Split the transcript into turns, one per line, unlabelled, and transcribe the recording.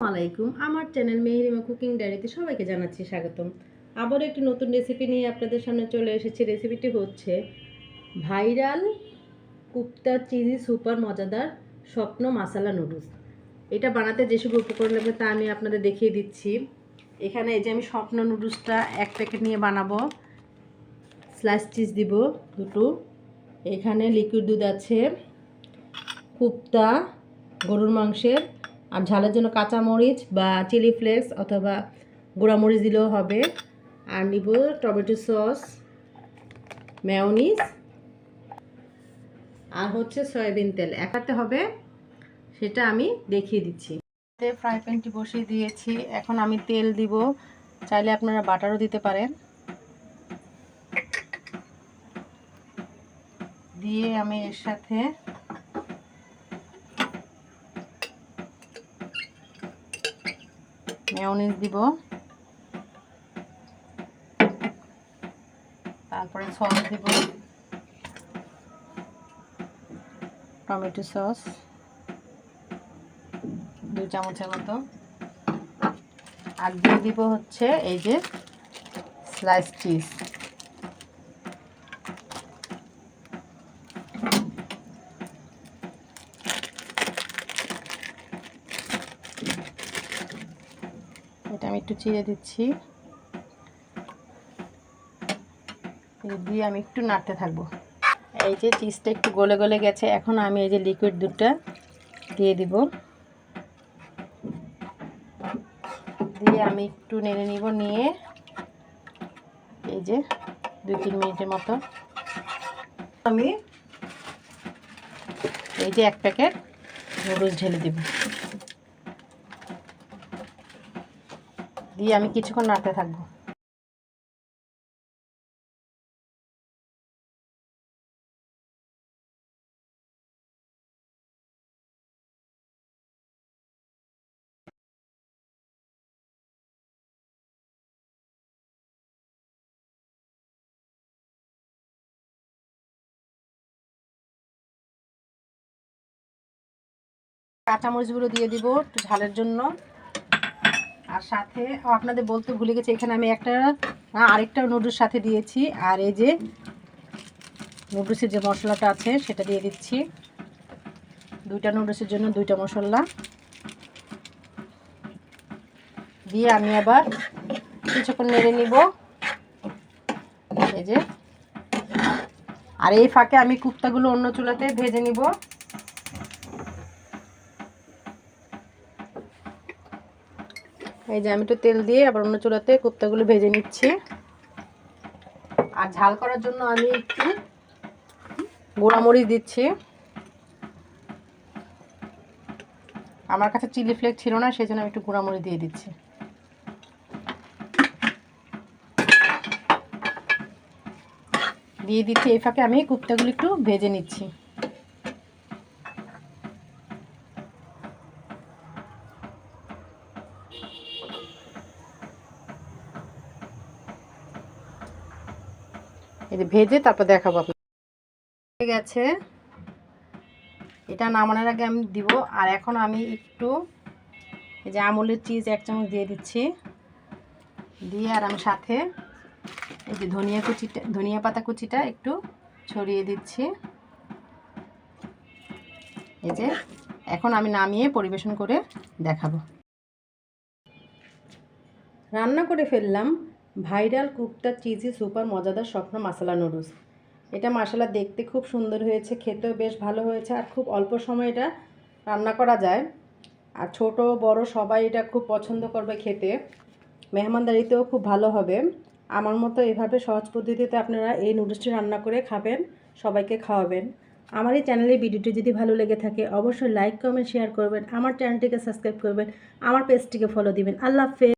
আলাইকুম, আমার channel Meherima cooking ডায়েরিতে সবাইকে জানাচ্ছি স্বাগতম। আবারও একটি নতুন রেসিপি নিয়ে আপনাদের সামনে চলে এসেছি। রেসিপিটি হচ্ছে ভাইরাল কুপ্তা চিজি সুপার মজাদার স্বপ্ন মাসালা নুডলস। এটা বানাতে যেসব উপকরণ লাগবে তা আমি আপনাদের দেখিয়ে দিচ্ছি। এখানে এই যে আমি স্বপ্ন নুডলসটা 1 প্যাকেট নিয়ে বানাবো। স্লাইস চিজ দিব 2টো। এখানে লিকুইড দুধ আছে, কুপ্তা গরুর মাংসের, আর ঝালের জন্য কাঁচামরিচ বা চিলি ফ্লেক্স অথবা গুঁড়ামরিচ দিলেও হবে। আর নিব টমেটো সস, মেয়োনিজ আর হচ্ছে সয়াবিন তেল। একাতে হবে সেটা আমি দেখিয়ে দিচ্ছি। ফ্রাই প্যানটি বসিয়ে দিয়েছি, এখন আমি তেল দিব। চাইলে আপনারা বাটারও দিতে পারেন। দিয়ে আমি এর সাথে মেয়োনিজ দিব, তারপরে সস দিব, টমেটো সস 2 চামচের মতো, আর দিয়ে দিব হচ্ছে এই যে স্লাইস চিজ। এটা আমি একটু চিড়ে দিচ্ছি, দিয়ে আমি একটু নাড়তে থাকবো। এই যে চিজটা একটু গলে গলে গেছে, এখন আমি এই যে লিকুইড দুধটা দিয়ে দিব। দিয়ে আমি একটু নেড়ে নিব, নিয়ে এই যে 2-3 মিনিটের মতো আমি এই যে 1 প্যাকেট নুডলস ঢেলে দিব। দিয়ে আমি কিছুক্ষণ নাড়তে থাকবো। কাঁচামরিচগুলো দিয়ে দিব একটু ঝালের জন্য। আর সাথে আপনাদের বলতে ভুলে গেছি, এখানে আমি আরেকটা নুডলস সাথে দিয়েছি। আর এই যে নুডলসের যে মশলাটা আছে সেটা দিয়ে দিচ্ছি। 2টা নুডলসের জন্য 2টা মশলা দিয়ে আমি আবার কিছুক্ষণ নেড়ে নিব। এই যে, আর এই ফাঁকে আমি কুপ্তাগুলো অন্য চুলাতে ভেজে নিব। এই যে আমি একটু তেল দিয়ে আবার অন্য চুলাতে কুপ্তাগুলো ভেজে নিচ্ছি। আর ঝাল করার জন্য আমি একটু গুঁড়ামরিচ দিচ্ছি। আমার কাছে চিলি ফ্লেক্স ছিল না, সেই জন্য আমি একটু গুঁড়ামরিচ দিয়ে দিচ্ছি। দিয়ে দিচ্ছি, এই ফাঁকে আমি কুপ্তাগুলো একটু ভেজে নিচ্ছি। এই যে ভেজে তারপর দেখাবো আপনার। হয়ে গেছে, এটা নামানোর আগে আমি দিব। আর এখন আমি একটু এই যে আমুলের চিজ 1 চামচ দিয়ে দিচ্ছি। দিয়ে আর আমি সাথে এই যে ধনিয়া পাতা কুচিটা একটু ছড়িয়ে দিচ্ছি। এই যে এখন আমি নামিয়ে পরিবেশন করে দেখাবো। রান্না করে ফেললাম ভাইরাল কুপ্তা চিজি সুপার মজাদার স্বপ্ন মশলা নুডলস। এটা মশলা দেখতে খুব সুন্দর হয়েছে, খেতেও বেশ ভালো হয়েছে, আর খুব অল্প সময় এটা রান্না করা যায়। আর ছোট বড় সবাই এটা খুব পছন্দ করবে খেতে, মেহমানদারিতেও খুব ভালো হবে। আমার মতো এভাবে সহজ পদ্ধতিতে আপনারা এই নুডলসটি রান্না করে খাবেন, সবাইকে খাওয়াবেন। আমার এই চ্যানেলের ভিডিওটি যদি ভালো লেগে থাকে অবশ্যই লাইক কমেন্ট শেয়ার করবেন, আমার চ্যানেলটিকে সাবস্ক্রাইব করবেন, আমার পেজটিকে ফলো দিবেন। আল্লাহ হাফেজ।